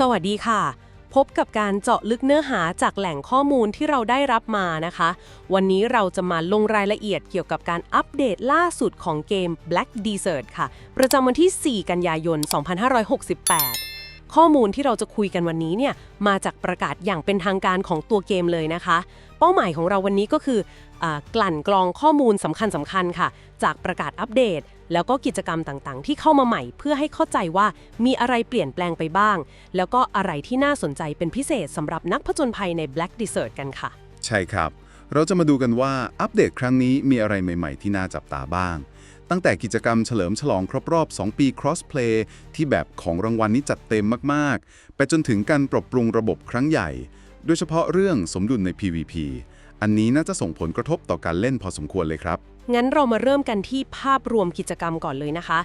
สวัสดีค่ะพบกับการเจาะลึกเนื้อหาจากแหล่งข้อมูลที่เราได้รับมานะคะวันนี้เราจะมาลงรายละเอียดเกี่ยวกับการอัปเดตล่าสุดของเกม Black Desert ค่ะประจำวันที่ 4 กันยายน 2568 ข้อมูลที่เราจะคุยกันวันนี้เนี่ยมาจากประกาศอย่างเป็นทางการของตัวเกมเลยนะคะเป้าหมายของเราวันนี้ก็คือกลั่นกรองข้อมูลสำคัญค่ะจากประกาศอัปเดตแล้วก็กิจกรรมต่างๆที่เข้ามาใหม่เพื่อให้เข้าใจว่ามีอะไรเปลี่ยนแปลงไปบ้างแล้วก็อะไรที่น่าสนใจเป็นพิเศษสำหรับนักผจญภัยใน Black Desert กันค่ะใช่ครับเราจะมาดูกันว่าอัปเดตครั้งนี้มีอะไรใหม่ๆที่น่าจับตาบ้างตั้งแต่กิจกรรมเฉลิมฉลองครบรอบ 2 ปี Crossplay ที่แบบของรางวัลนี้จัดเต็มมากๆไปจนถึงการปรับปรุงระบบครั้งใหญ่โดยเฉพาะเรื่องสมดุลใน PVP อันนี้น่าจะส่งผลกระทบต่อการเล่นพอสมควรเลยครับงั้นเรามาเริ่มกันที่ภาพรวมกิจกรรมก่อนเลยนะคะ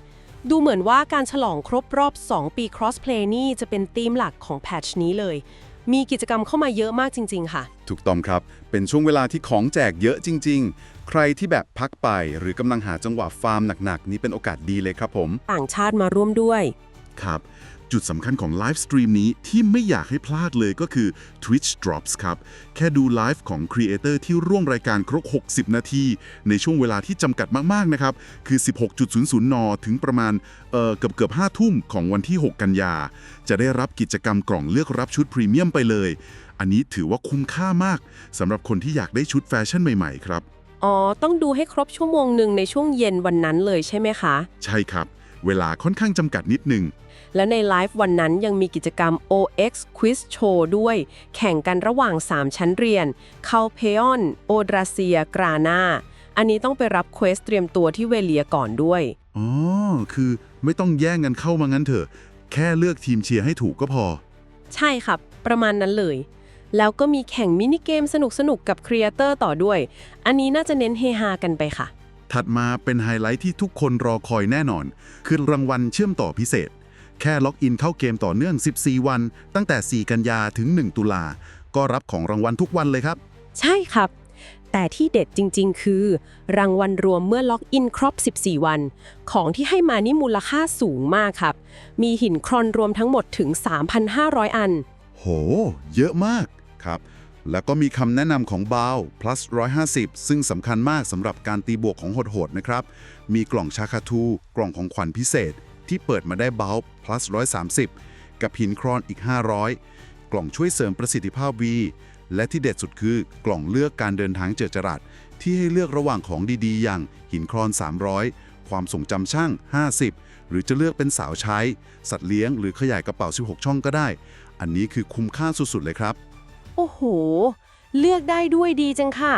ดูเหมือนว่าการฉลองครบรอบ 2 ปี Crossplay นี่จะเป็นธีมหลักของแพทช์นี้เลยมีกิจกรรมเข้ามาเยอะมากจริงๆค่ะถูกต้องครับเป็นช่วงเวลาที่ของแจกเยอะจริงๆใครที่แบบพักไปหรือกำลังหาจังหวะฟาร์มหนักๆนี่เป็นโอกาสดีเลยครับผมต่างชาติมาร่วมด้วยครับจุดสำคัญของไลฟ์สตรีมนี้ที่ไม่อยากให้พลาดเลยก็คือ Twitch Drops ครับแค่ดูไลฟ์ของครีเอเตอร์ที่ร่วมรายการครบ60 นาทีในช่วงเวลาที่จำกัดมากๆนะครับคือ 16.00 นถึงประมาณเกือบ 5 ทุ่มของวันที่ 6 กันยาจะได้รับกิจกรรมกล่องเลือกรับชุดพรีเมียมไปเลยอันนี้ถือว่าคุ้มค่ามากสำหรับคนที่อยากได้ชุดแฟชั่นใหม่ๆครับอ๋อต้องดูให้ครบชั่วโมงหนึ่งในช่วงเย็นวันนั้นเลยใช่ไหมคะใช่ครับเวลาค่อนข้างจำกัดนิดนึงแล้วในไลฟ์วันนั้นยังมีกิจกรรม OX Quiz Show ด้วยแข่งกันระหว่าง 3 ชั้นเรียน Calpeon Odrasia Grana อันนี้ต้องไปรับเควสเตรียมตัวที่เวเลียก่อนด้วยอ๋อคือไม่ต้องแย่งกันเข้ามางั้นเถอะแค่เลือกทีมเชียร์ให้ถูกก็พอใช่ครับประมาณนั้นเลยแล้วก็มีแข่งมินิเกมสนุกๆกับครีเอเตอร์ต่อด้วยอันนี้น่าจะเน้นเฮฮากันไปค่ะถัดมาเป็นไฮไลท์ที่ทุกคนรอคอยแน่นอนคือรางวัลเชื่อมต่อพิเศษแค่ล็อกอินเข้าเกมต่อเนื่อง14 วันตั้งแต่ 4 กันยาถึง 1 ตุลาก็รับของรางวัลทุกวันเลยครับใช่ครับแต่ที่เด็ดจริงๆคือรางวัลรวมเมื่อล็อกอินครบ14 วันของที่ให้มานี่มูลค่าสูงมากครับมีหินครอนรวมทั้งหมดถึง 3,500 อันโหเยอะมากครับแล้วก็มีคำแนะนำของบาว plus 150ซึ่งสำคัญมากสำหรับการตีบวกของโหดๆนะครับมีกล่องชาคาทูกล่องของขวัญพิเศษที่เปิดมาได้บาว plus 130กับหินครอนอีก500กล่องช่วยเสริมประสิทธิภาพ V และที่เด็ดสุดคือกล่องเลือกการเดินทางเจิดจรัสที่ให้เลือกระหว่างของดีๆอย่างหินครอน300ความทรงจำช่าง50หรือจะเลือกเป็นสาวใช้สัตว์เลี้ยงหรือขยายกระเป๋า16ช่องก็ได้อันนี้คือคุ้มค่าสุดๆเลยครับโอ้โหเลือกได้ด้วยดีจังค่ะ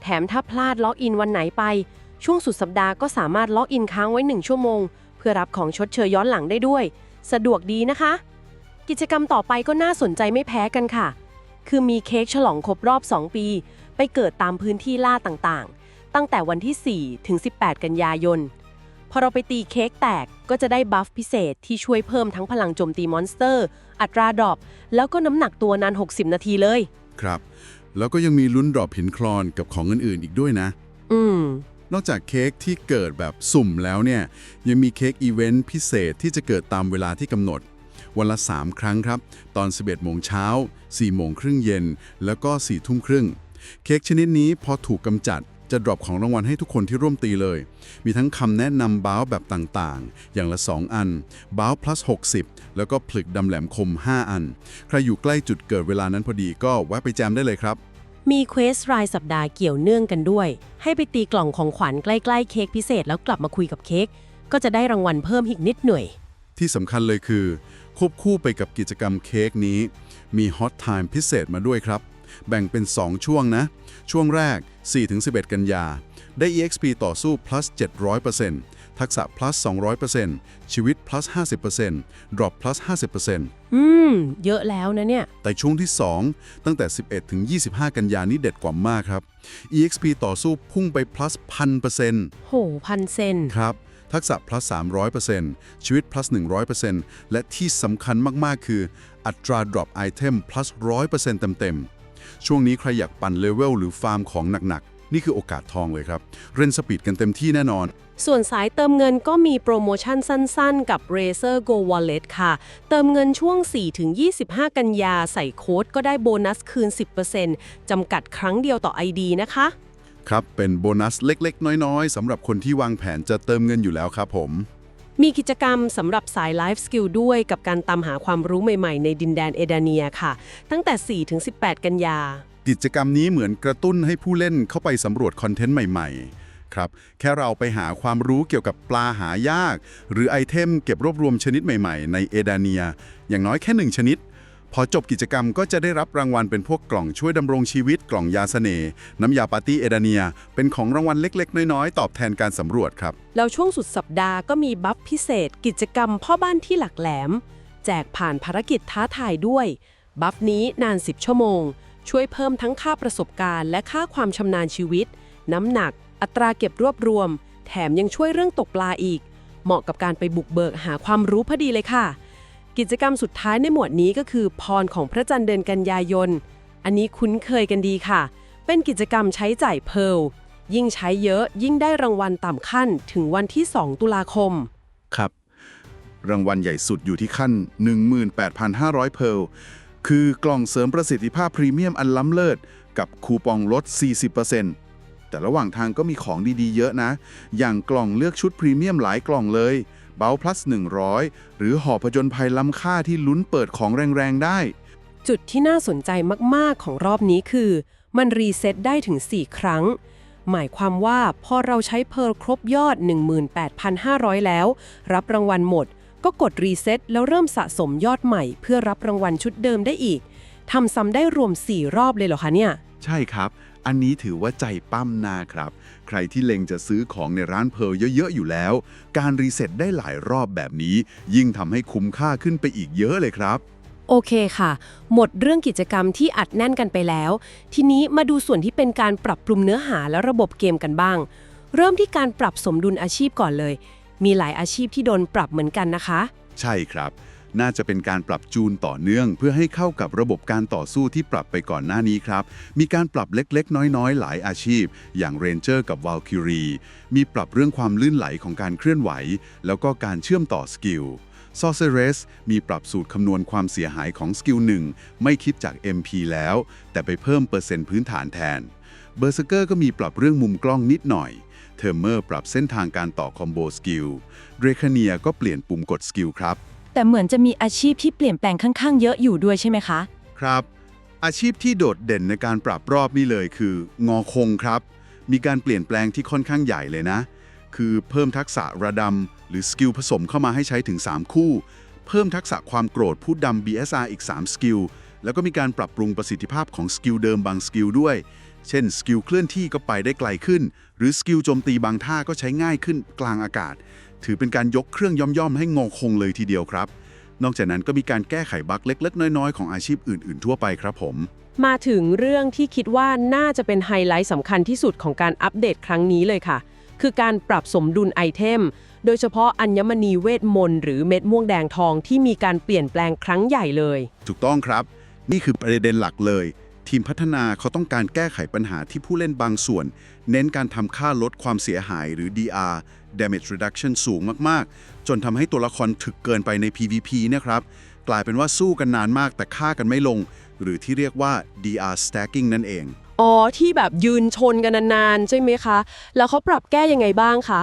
แถมถ้าพลาดล็อกอินวันไหนไปช่วงสุดสัปดาห์ก็สามารถล็อกอินค้างไว้1 ชั่วโมงเพื่อรับของชดเชยย้อนหลังได้ด้วยสะดวกดีนะคะกิจกรรมต่อไปก็น่าสนใจไม่แพ้กันค่ะคือมีเค้กฉลองครบรอบ2 ปีไปเกิดตามพื้นที่ล่าต่างๆตั้งแต่วันที่4ถึง18 กันยายนพอเราไปตีเค้กแตกก็จะได้บัฟพิเศษที่ช่วยเพิ่มทั้งพลังโจมตีมอนสเตอร์อัตราดรอปแล้วก็น้ำหนักตัวนาน60 นาทีเลยครับแล้วก็ยังมีลุ้นดรอปหินคลอนกับของอื่นๆอีกด้วยนะนอกจากเค้กที่เกิดแบบสุ่มแล้วเนี่ยยังมีเค้กอีเวนต์พิเศษที่จะเกิดตามเวลาที่กำหนดวันละ3 ครั้งครับตอน 11 โมงเช้า 4 โมงครึ่งเย็นแล้วก็ 4 ทุ่มครึ่งเค้กชนิดนี้พอถูกกำจัดจะดรอปของรางวัลให้ทุกคนที่ร่วมตีเลยมีทั้งคำแนะนำบ้าวแบบต่างๆอย่างละ2 อันบ้าว plus 60แล้วก็ผลึกดำแหลมคม5 อันใครอยู่ใกล้จุดเกิดเวลานั้นพอดีก็แวะไปแจมได้เลยครับมีเควสรายสัปดาห์เกี่ยวเนื่องกันด้วยให้ไปตีกล่องของขวัญใกล้ๆเค้กพิเศษแล้วกลับมาคุยกับเค้กก็จะได้รางวัลเพิ่มอีกนิดหน่อยที่สำคัญเลยคือควบคู่ไปกับกิจกรรมเค้กนี้มีฮอตไทม์พิเศษมาด้วยครับแบ่งเป็น 2 ช่วงนะช่วงแรก 4-11 กันยาได้ EXP ต่อสู้ plus 700%ทักษะ plus 200%ชีวิต plus 50% drop plus 50%เยอะแล้วนะเนี่ยแต่ช่วงที่ 2 ตั้งแต่ 11-25 กันยานี้เด็ดกว่ามากครับ EXP ต่อสู้พุ่งไป plus 1,000%โห1,000%ครับทักษะ plus 300%ชีวิต plus 100% และที่สำคัญมากๆคืออัตรา drop item plus 100% เต็มๆช่วงนี้ใครอยากปั่นเลเวลหรือฟาร์มของหนักๆนี่คือโอกาสทองเลยครับเรนสปีดกันเต็มที่แน่นอน ส่วนสายเติมเงินก็มีโปรโมชั่นสั้นๆ กับ Razer Go Wallet ค่ะ เติมเงินช่วง 4-25 กันยาใส่โค้ดก็ได้โบนัสคืน 10% จำกัดครั้งเดียวต่อ ID นะคะ ครับเป็นโบนัสเล็กๆ น้อยๆสำหรับคนที่วางแผนจะเติมเงินอยู่แล้วครับผม มีกิจกรรมสำหรับสายไลฟ์สกิลด้วยกับการตามหาความรู้ใหม่ๆในดินแดนเอดาเนียค่ะ ตั้งแต่ 4-18 กันยา กิจกรรมนี้เหมือนกระตุ้นให้ผู้เล่นเข้าไปสำรวจคอนเทนต์ใหม่ๆครับแค่เราไปหาความรู้เกี่ยวกับปลาหายาก หรือไอเทมเก็บรวบรวมชนิดใหม่ๆในเอดาเนียอย่างน้อยแค่1ชนิดพอจบกิจกรรมก็จะได้รับรางวัลเป็นพวกกล่องช่วยดำรงชีวิตกล่องยาเสน่ห์น้ำยาปาร์ตี้เอดาเนียเป็นของรางวัลเล็กๆน้อยๆตอบแทนการสำรวจครับ แล้วช่วงสุดสัปดาห์ก็มีบัฟพิเศษ กิจกรรมพ่อบ้านที่หลักแหลม แจกผ่านภารกิจท้าทายด้วย บัฟนี้นาน 10 ชั่วโมง ช่วยเพิ่มทั้งค่าประสบการณ์และค่าความชำนาญชีวิต น้ำหนัก อัตราเก็บรวบรวม แถมยังช่วยเรื่องตกปลาอีก เหมาะกับการไปบุกเบิกหาความรู้พอดีเลยค่ะ กิจกรรมสุดท้ายในหมวดนี้ก็คือพรของพระจันทร์เดือนกันยายน อันนี้คุ้นเคยกันดีค่ะ เป็นกิจกรรมใช้จ่ายเพร์ล ยิ่งใช้เยอะยิ่งได้รางวัลต่ำขั้นถึงวันที่ 2 ตุลาคม ครับ รางวัลใหญ่สุดอยู่ที่ขั้น 18,500 เพร์ล คือกล่องเสริมประสิทธิภาพพรีเมียมอันล้ำเลิศกับคูปองลด 40% แต่ระหว่างทางก็มีของดีๆเยอะนะ อย่างกล่องเลือกชุดพรีเมียมหลายกล่องเลย เบลพลัส 100 หรือห่อผจญภัยล้ำค่าที่ลุ้นเปิดของแรงๆได้ จุดที่น่าสนใจมากๆของรอบนี้คือ มันรีเซ็ตได้ถึง 4 ครั้ง หมายความว่าพอเราใช้เพร์ลครบยอด 18,500 แล้ว รับรางวัลหมด ก็กดรีเซ็ตแล้วเริ่มสะสมยอดใหม่เพื่อรับรางวัลชุดเดิมได้อีกทำซ้ำได้รวม 4 รอบเลยเหรอคะเนี่ย ใช่ครับ อันนี้ถือว่าใจปั้มนาครับ ใครที่เล็งจะซื้อของในร้านเพร์ลเยอะๆอยู่แล้ว การรีเซ็ตได้หลายรอบแบบนี้ ยิ่งทำให้คุ้มค่าขึ้นไปอีกเยอะเลยครับ โอเคค่ะ หมดเรื่องกิจกรรมที่อัดแน่นกันไปแล้ว ทีนี้มาดูส่วนที่เป็นการปรับปรุงเนื้อหาและระบบเกมกันบ้าง เริ่มที่การปรับสมดุลอาชีพก่อนเลย มีหลายอาชีพที่โดนปรับเหมือนกันนะคะ ใช่ครับ น่าจะเป็นการปรับจูนต่อเนื่อง เพื่อให้เข้ากับระบบการต่อสู้ที่ปรับไปก่อนหน้านี้ครับ มีการปรับเล็กๆ น้อยๆ หลายอาชีพ อย่างเรนเจอร์กับวาลคิรีมีปรับเรื่องความลื่นไหลของการเคลื่อนไหว แล้วก็การเชื่อมต่อสกิลSorceress มีปรับสูตรคำนวณความเสียหายของสกิล1ไม่คิดจาก MP แล้ว แต่ไปเพิ่มเปอร์เซ็นต์พื้นฐานแทน Berserker ก็มีปรับเรื่องมุมกล้องนิดหน่อย Termer ปรับเส้นทางการต่อคอมโบสกิล Dracania ก็เปลี่ยนปุ่มกดสกิลครับ แต่เหมือนจะมีอาชีพที่เปลี่ยนแปลงค่อนข้างเยอะอยู่ด้วยใช่ไหมคะ ครับ อาชีพที่โดดเด่นในการปรับรอบนี้เลยคืองอคงครับ มีการเปลี่ยนแปลงที่ค่อนข้างใหญ่เลยนะ คือเพิ่มทักษะระดำหรือสกิลผสมเข้ามาให้ใช้ถึง 3 คู่ เพิ่มทักษะความโกรธผู้ดำ BSR อีก 3 สกิล แล้วก็มีการปรับปรุงประสิทธิภาพของสกิลเดิมบางสกิลด้วย เช่นสกิลเคลื่อนที่ก็ไปได้ไกลขึ้น หรือสกิลโจมตีบางท่าก็ใช้ง่ายขึ้นกลางอากาศ ถือเป็นการยกเครื่องย่อมๆให้งอคงเลยทีเดียวครับ นอกจากนั้นก็มีการแก้ไขบั๊กเล็กๆน้อยๆของอาชีพอื่นๆทั่วไปครับผม มาถึงเรื่องที่คิดว่าน่าจะเป็นไฮไลท์สำคัญที่สุดของการอัปเดตครั้งนี้เลยค่ะ คือการปรับสมดุลไอเทม โดยเฉพาะอัญมณีเวทมนต์หรือเม็ดม่วงแดงทองที่มีการเปลี่ยนแปลงครั้งใหญ่เลย ถูกต้องครับ นี่คือประเด็นหลักเลย ทีมพัฒนาเขาต้องการแก้ไขปัญหาที่ผู้เล่นบางส่วน เน้นการทำค่าลดความเสียหายหรือ DR Damage Reduction สูงมากๆ จนทำให้ตัวละครถึกเกินไปใน PVP นะครับ กลายเป็นว่าสู้กันนานมากแต่ฆ่ากันไม่ลง หรือที่เรียกว่า DR Stacking นั่นเอง อ๋อที่แบบยืนชนกันนานๆใช่ไหมคะ แล้วเขาปรับแก้ยังไงบ้างคะ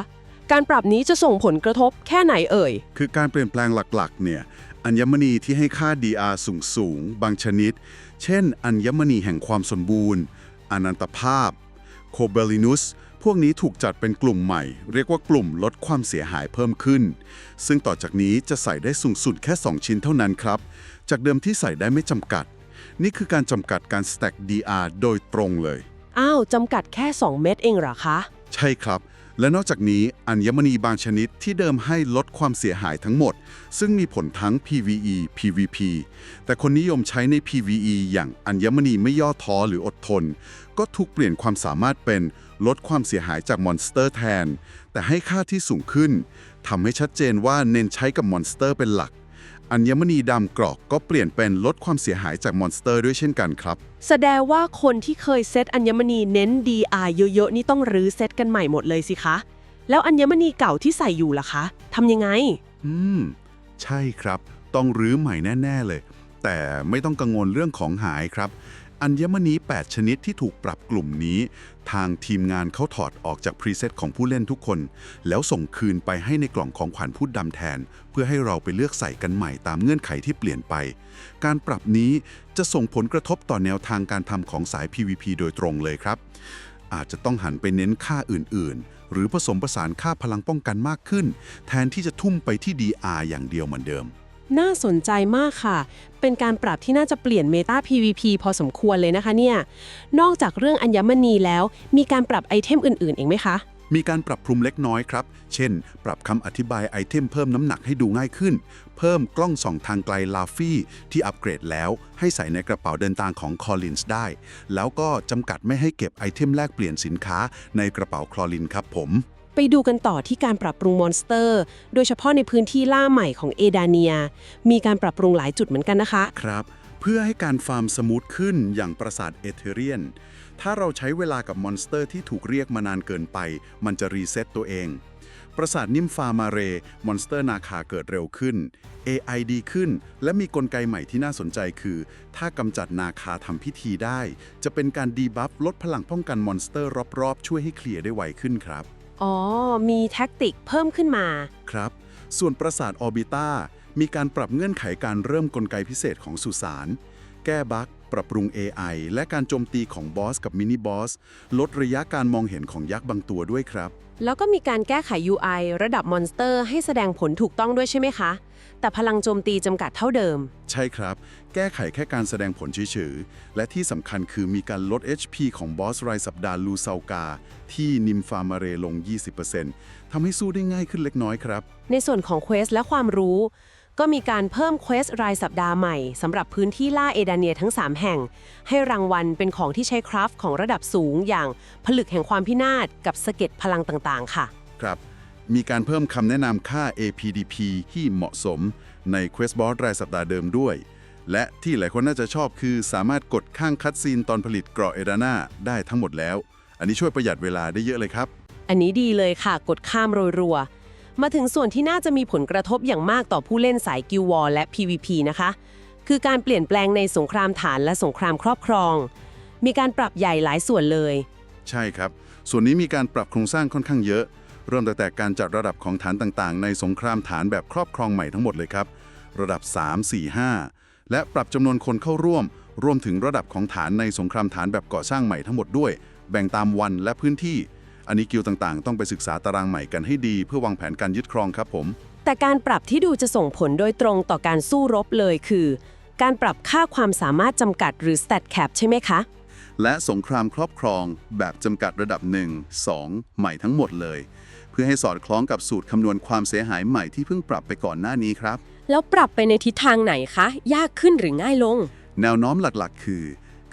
การปรับนี้จะส่งผลกระทบแค่ไหนเอ่ย คือการเปลี่ยนแปลงหลักๆ เนี่ย อัญมณีที่ให้ค่า DR สูงๆ บางชนิด เช่น อัญมณีแห่งความสมบูรณ์ อนันตภาพ โคเบลินุส พวกนี้ถูกจัดเป็นกลุ่มใหม่ เรียกว่ากลุ่มลดความเสียหายเพิ่มขึ้น ซึ่งต่อจากนี้จะใส่ได้สูงสุดแค่ 2 ชิ้นเท่านั้นครับ จากเดิมที่ใส่ได้ไม่จำกัด นี่คือการจำกัดการ stack DR โดยตรงเลย อ้าวจำกัดแค่ 2 เม็ดเองเหรอคะ ใช่ครับ และนอกจากนี้อัญมณีบางชนิดที่เดิมให้ลดความเสียหายทั้งหมด ซึ่งมีผลทั้ง PVE PVP แต่คนนิยมใช้ใน PVE อย่างอัญมณีไม่ย่อท้อหรืออดทน ก็ถูกเปลี่ยนความสามารถเป็นลดความเสียหายจากมอนสเตอร์แทน แต่ให้ค่าที่สูงขึ้นทำให้ชัดเจนว่าเน้นใช้กับมอนสเตอร์เป็นหลัก อัญมณีดำกรอกก็เปลี่ยนเป็นลดความเสียหายจากมอนสเตอร์ด้วยเช่นกันครับ แสดงว่าคนที่เคยเซตอัญมณีเน้น DR เยอะๆนี่ต้องรื้อเซตกันใหม่หมดเลยสิคะ แล้วอัญมณีเก่าที่ใส่อยู่ล่ะคะทำยังไง ใช่ครับ ต้องรื้อใหม่แน่ ๆ เลย แต่ไม่ต้องกังวลเรื่องของหายครับ อัญมณี 8 ชนิดที่ถูกปรับกลุ่มนี้ ทางทีมงานเขาถอดออกจากพรีเซตของผู้เล่นทุกคน แล้วส่งคืนไปให้ในกล่องของขวัญพูดดำแทน เพื่อให้เราไปเลือกใส่กันใหม่ตามเงื่อนไขที่เปลี่ยนไป การปรับนี้จะส่งผลกระทบต่อแนวทางการทำของสาย PVP โดยตรงเลยครับ อาจจะต้องหันไปเน้นค่าอื่นๆ หรือผสมผสานค่าพลังป้องกันมากขึ้น แทนที่จะทุ่มไปที่ DR อย่างเดียวเหมือนเดิม น่าสนใจมากค่ะ เป็นการปรับที่น่าจะเปลี่ยนเมตา PVP พอสมควรเลยนะคะเนี่ย นอกจากเรื่องอัญมณีแล้ว มีการปรับไอเทมอื่นๆเองไหมคะ มีการปรับปรุงเล็กน้อยครับ เช่น ปรับคำอธิบายไอเทมเพิ่มน้ำหนักให้ดูง่ายขึ้น เพิ่มกล้องส่องทางไกลลาฟี่ที่อัปเกรดแล้วให้ใส่ในกระเป๋าเดินทางของ Collins ได้ แล้วก็จำกัดไม่ให้เก็บไอเทมแลกเปลี่ยนสินค้าในกระเป๋า Collins ครับผม ไปดูกันต่อที่การปรับปรุงมอนสเตอร์ โดยเฉพาะในพื้นที่ล่าใหม่ของเอดาเนีย มีการปรับปรุงหลายจุดเหมือนกันนะคะ ครับ เพื่อให้การฟาร์มสมูทขึ้นอย่างปราสาทเอเธเรียน ถ้าเราใช้เวลากับมอนสเตอร์ที่ถูกเรียกมานานเกินไป มันจะรีเซ็ตตัวเอง ปราสาทนิมฟามาเรมอนสเตอร์นาคาเกิดเร็วขึ้น AI ดีขึ้น และมีกลไกใหม่ที่น่าสนใจคือ ถ้ากำจัดนาคาทำพิธีได้ จะเป็นการดีบัฟลดพลังป้องกันมอนสเตอร์รอบๆช่วยให้เคลียร์ได้ไวขึ้นครับ อ๋อ มีแท็กติกเพิ่มขึ้นมา ครับ ส่วนปราสาทออร์บิต้ามีการปรับเงื่อนไขการเริ่มกลไกพิเศษของสุสาน แก้บั๊กปรับปรุง AI และการโจมตีของบอสกับมินิบอส ลดระยะการมองเห็นของยักษ์บางตัวด้วยครับ แล้วก็มีการแก้ไข UI ระดับมอนสเตอร์ให้แสดงผลถูกต้องด้วยใช่ไหมคะ แต่พลังโจมตีจำกัดเท่าเดิม ใช่ครับ แก้ไขแค่การแสดงผลเฉยๆ และที่สำคัญคือมีการลด HP ของบอสรายสัปดาห์ลูซากาที่นิมฟามาเรลง 20% ทำให้สู้ได้ง่ายขึ้นเล็กน้อยครับ ในส่วนของเควสและความรู้ ก็มีการเพิ่มเควสรายสัปดาห์ใหม่สำหรับพื้นที่ล่าเอดาเนียทั้ง 3 แห่ง ให้รางวัลเป็นของที่ใช้คราฟต์ของระดับสูงอย่างผลึกแห่งความพินาศกับสะเก็ดพลังต่างๆ ค่ะ ครับ มีการเพิ่มคำแนะนำค่า APDP ที่เหมาะสมใน Quest Boss รายสัปดาห์เดิมด้วย และที่หลายคนน่าจะชอบคือสามารถกดข้างคัดซีนตอนผลิตเกราะเอดาน่าได้ทั้งหมดแล้ว อันนี้ช่วยประหยัดเวลาได้เยอะเลยครับ อันนี้ดีเลยค่ะ กดข้ามรัวๆ มาถึงส่วนที่น่าจะมีผลกระทบอย่างมากต่อผู้เล่นสายกิลวอร์และ PVP นะคะ คือการเปลี่ยนแปลงในสงครามฐานและสงครามครอบครอง มีการปรับใหญ่หลายส่วนเลย ใช่ครับ ส่วนนี้มีการปรับโครงสร้างค่อนข้างเยอะ เริ่มตั้งแต่การจัดระดับของฐานต่างๆ ในสงครามฐานแบบครอบครองใหม่ทั้งหมดเลยครับ ระดับ 3 4 5 และปรับจำนวนคนเข้าร่วม รวมถึงระดับของฐานในสงครามฐานแบบก่อสร้างใหม่ทั้งหมดด้วย แบ่งตามวันและพื้นที่ อันนี้กิลด์ต่างๆ ต้องไปศึกษาตารางใหม่กันให้ดี เพื่อวางแผนการยึดครองครับผม แต่การปรับที่ดูจะส่งผลโดยตรงต่อการสู้รบเลยคือ การปรับค่าความสามารถจำกัดหรือ stat cap ใช่ไหมคะ และสงครามครอบครองแบบจำกัดระดับ 1 2 ใหม่ทั้งหมดเลย เพื่อให้สอดคล้องกับสูตรคำนวณความเสียหายใหม่ที่เพิ่งปรับไปก่อนหน้านี้ครับ แล้วปรับไปในทิศทางไหนคะ ยากขึ้นหรือง่ายลง แนวโน้มหลักๆ คือ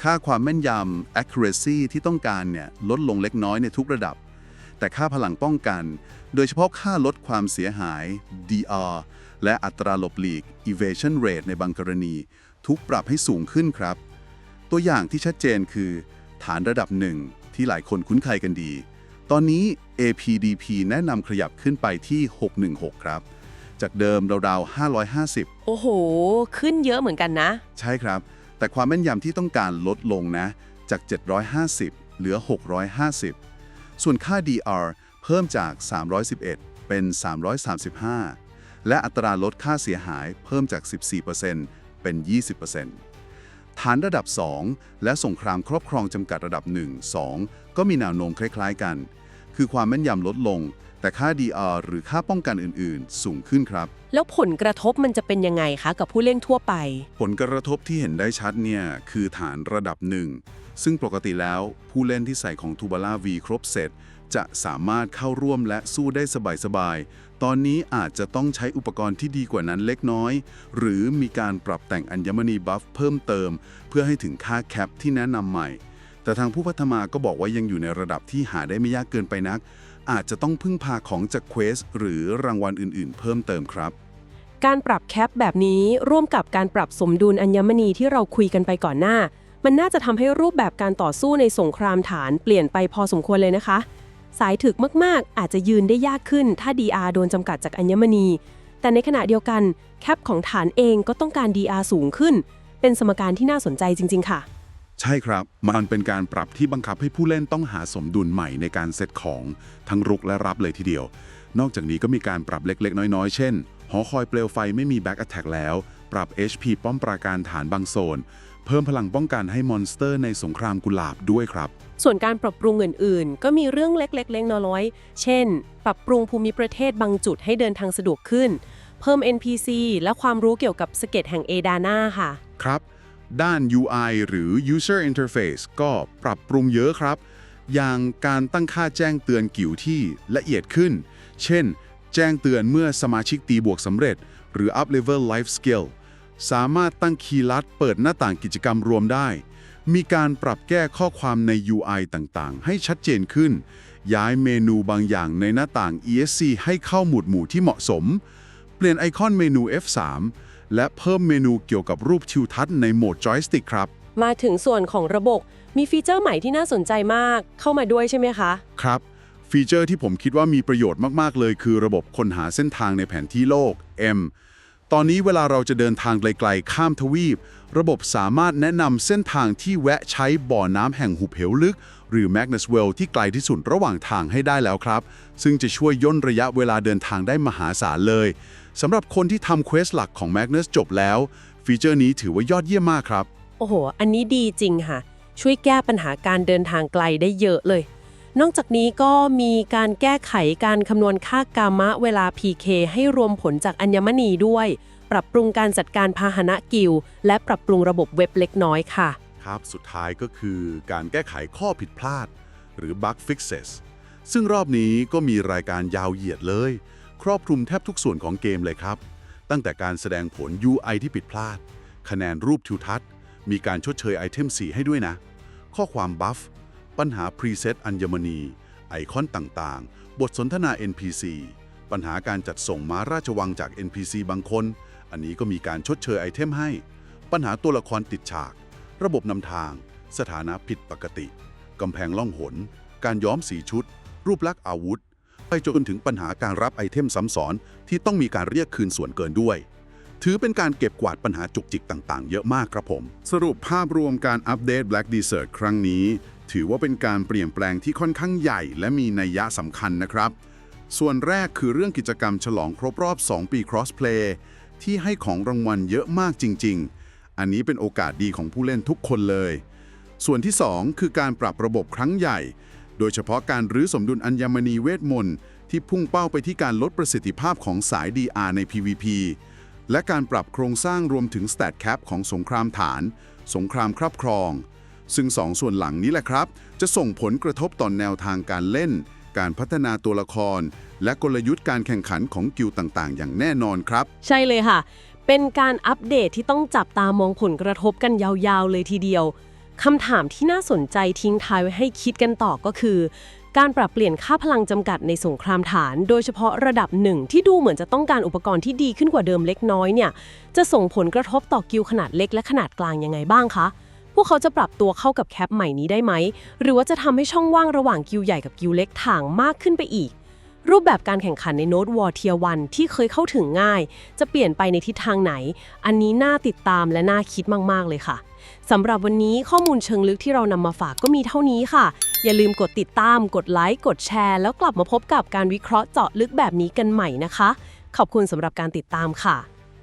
ค่าความแม่นยำ accuracy ที่ต้องการเนี่ยลดลงเล็กน้อยในทุกระดับ แต่ค่าพลังป้องกัน โดยเฉพาะค่าลดความเสียหาย DR และอัตราหลบหลีก evasion rate ในบางกรณี ทุกปรับให้สูงขึ้นครับ ตัวอย่างที่ชัดเจนคือ ฐานระดับ 1 ที่หลายคนคุ้นเคยกันดี ตอนนี้ APDP แนะนำขยับขึ้นไปที่ 616 ครับ จากเดิมราวๆ550 โอ้โห ขึ้นเยอะเหมือนกันนะ ใช่ครับ แต่ความแม่นยำที่ต้องการลดลงนะ จาก 750 เหลือ 650 ส่วนค่า DR เพิ่มจาก 311 เป็น 335 และอัตราลดค่าเสียหายเพิ่มจาก 14% เป็น 20% ฐานระดับ 2 และสงครามครอบครองจำกัดระดับ 1 2 ก็มีแนวโน้มคล้ายๆกัน คือความแม่นยำลดลง แต่ค่า DR หรือค่าป้องกันอื่นๆ สูงขึ้นครับ แล้วผลกระทบมันจะเป็นยังไงคะกับผู้เล่นทั่วไป ผลกระทบที่เห็นได้ชัดเนี่ยคือฐานระดับ 1 ซึ่งปกติแล้วผู้เล่นที่ใส่ของทูบาร่า V ครบเซตจะสามารถเข้าร่วมและสู้ได้สบายๆ ตอนนี้อาจจะต้องใช้อุปกรณ์ที่ดีกว่านั้นเล็กน้อย หรือมีการปรับแต่งอัญมณีบัฟเพิ่มเติม เพื่อให้ถึงค่าแคปที่แนะนำใหม่ แต่ทางผู้พัฒนาก็บอกว่ายังอยู่ในระดับที่หาได้ไม่ยากเกินไปนัก อาจจะต้องพึ่งพาของจากเควสหรือรางวัลอื่นๆ เพิ่มเติมครับ การปรับแคปแบบนี้ร่วมกับการปรับสมดุลอัญมณีที่เราคุยกันไปก่อนหน้า มันน่าจะทำให้รูปแบบการต่อสู้ในสงครามฐานเปลี่ยนไปพอสมควรเลยนะคะ สายถึกมากๆอาจจะยืนได้ยากขึ้นถ้า DR โดนจำกัดจากอัญมณีแต่ในขณะเดียวกันแคปของฐานเองก็ต้องการ DR สูงขึ้นเป็นสมการที่น่าสนใจจริงๆค่ะใช่ครับมันเป็นการปรับที่บังคับให้ผู้เล่นต้องหาสมดุลใหม่ในการเซตของทั้งรุกและรับเลยทีเดียวนอกจากนี้ก็มีการปรับเล็กๆน้อยๆเช่นหอคอยเปลวไฟไม่มีแบ็กแอทแทกแล้วปรับ HP ป้อมปราการฐานบางโซนเพิ่มพลังป้องกันให้มอนสเตอร์ในสงครามกุหลาบด้วยครับส่วนการปรับปรุงอื่นๆก็มีเรื่องเล็กๆน้อยๆเช่นปรับปรุงภูมิประเทศบางจุดให้เดินทางสะดวกขึ้นเพิ่ม NPC และความรู้เกี่ยวกับสเก็ตแห่งเอดาน่าค่ะครับด้าน UI หรือ User Interface ก็ปรับปรุงเยอะครับอย่างการตั้งค่าแจ้งเตือนกิลด์ที่ละเอียดขึ้นเช่นแจ้งเตือนเมื่อสมาชิกตีบวกสำเร็จหรือ Up Level Life Skill สามารถตั้งคีย์ลัดเปิดหน้าต่างกิจกรรมรวมได้มีการปรับแก้ข้อความใน UI ต่างๆให้ชัดเจนขึ้นย้ายเมนูบางอย่างในหน้าต่าง ESC ให้เข้าหมวดหมู่ที่เหมาะสมเปลี่ยนไอคอนเมนู F3 และเพิ่มเมนูเกี่ยวกับรูปทิวทัศน์ในโหมดจอยสติ๊กครับมาถึงส่วนของระบบมีฟีเจอร์ใหม่ที่น่าสนใจมากเข้ามาด้วยใช่ไหมคะครับฟีเจอร์ที่ผมคิดว่ามีประโยชน์มากๆเลยคือระบบค้นหาเส้นทางในแผนที่โลก M ตอนนี้เวลาเราจะเดินทางไกลๆข้ามทวีประบบสามารถแนะนำเส้นทางที่แวะใช้บ่อน้ำแห่งหุบเหวลึกหรือ Magnus Well ที่ไกลที่สุดระหว่างทางให้ได้แล้วครับซึ่งจะช่วยย่นระยะเวลาเดินทางได้มหาศาลเลยสำหรับคนที่ทำเควสหลักของ Magnus จบแล้วฟีเจอร์นี้ถือว่ายอดเยี่ยมมากครับโอ้โหอันนี้ดีจริงค่ะช่วยแก้ปัญหาการเดินทางไกลได้เยอะเลยนอกจากนี้ก็มีการแก้ไขการคำนวณค่ากามะเวลา PK ให้รวมผลจากอัญมณีด้วยปรับปรุงการจัดการพาหนะกิลด์และปรับปรุงระบบเว็บเล็กน้อยค่ะครับสุดท้ายก็คือการแก้ไขข้อผิดพลาดหรือ Bug Fixes ซึ่งรอบนี้ก็มีรายการยาวเหยียดเลยครอบคลุมแทบทุกส่วนของเกมเลยครับตั้งแต่การแสดงผล UI ที่ผิดพลาดคะแนนรูปทิวทัศน์มีการชดเชยไอเทมสีให้ด้วยนะข้อความบัฟปัญหา Preset อัญมณีไอคอนต่างๆบทสนทนา NPC ปัญหาการจัดส่งม้าราชวังจาก NPC บางคนอันนี้ก็มีการชดเชยไอเทมให้ปัญหาตัวละครติดฉากระบบนำทางสถานะผิดปกติกำแพงล่องหนการย้อมสีชุดรูปลักษณ์อาวุธไปจนถึงปัญหาการรับไอเทมซ้ำซ้อนที่ต้องมีการเรียกคืนส่วนเกินด้วยถือเป็นการเก็บกวาดปัญหาจุกจิกต่างๆเยอะมากครับผมสรุปภาพรวมการอัปเดต Black Desert ครั้งนี้ถือว่าเป็นการเปลี่ยนแปลงที่ค่อนข้างใหญ่และมีนัยยะสำคัญนะครับส่วนแรกคือเรื่องกิจกรรมฉลองครบรอบ 2 ปี Crossplay ที่ให้ของรางวัลเยอะมากจริงๆอันนี้เป็นโอกาสดีของผู้เล่นทุกคนเลยส่วนที่ 2 คือการปรับระบบครั้งใหญ่โดยเฉพาะการรื้อสมดุลอัญมณีเวทมนต์ที่พุ่งเป้าไปที่การลดประสิทธิภาพของสาย DR ใน PVP และการปรับโครงสร้างรวมถึง Stat Cap ของสงครามฐานสงครามครอบครองซึ่ง2 ส่วนหลังนี้แหละครับจะส่งผลกระทบต่อแนวทางการเล่นการพัฒนาตัวละครและกลยุทธ์การแข่งขันของกิลด์ต่างๆอย่างแน่นอนครับใช่เลยค่ะเป็นการอัปเดตที่ต้องจับตามองผลกระทบกันยาวๆเลยทีเดียวคำถามที่น่าสนใจทิ้งท้ายไว้ให้คิดกันต่อก็คือการปรับเปลี่ยนค่าพลังจำกัดในสงครามฐานโดยเฉพาะระดับหนึ่งที่ดูเหมือนจะต้องการอุปกรณ์ที่ดีขึ้นกว่าเดิมเล็กน้อยเนี่ยจะส่งผลกระทบต่อกิลด์ขนาดเล็กและขนาดกลางยังไงบ้างคะพวกเขาจะปรับตัวเข้ากับแคปใหม่นี้ได้ไหมหรือว่าจะทำให้ช่องว่างระหว่างกิลด์ใหญ่กับกิลด์เล็กถ่างมากขึ้นไปอีกรูปแบบการแข่งขันในโนดวอร์เทียร์1ที่เคยเข้าถึงง่ายจะเปลี่ยนไปในทิศทางไหนอันนี้น่าติดตามและน่าคิดมากๆเลยค่ะสำหรับวันนี้ข้อมูลเชิงลึกที่เรานำมาฝากก็มีเท่านี้ค่ะอย่าลืมกดติดตามกดไลค์กดแชร์แล้วกลับมาพบกับการวิเคราะห์เจาะลึกแบบนี้กันใหม่นะคะขอบคุณสำหรับการติดตามค่ะ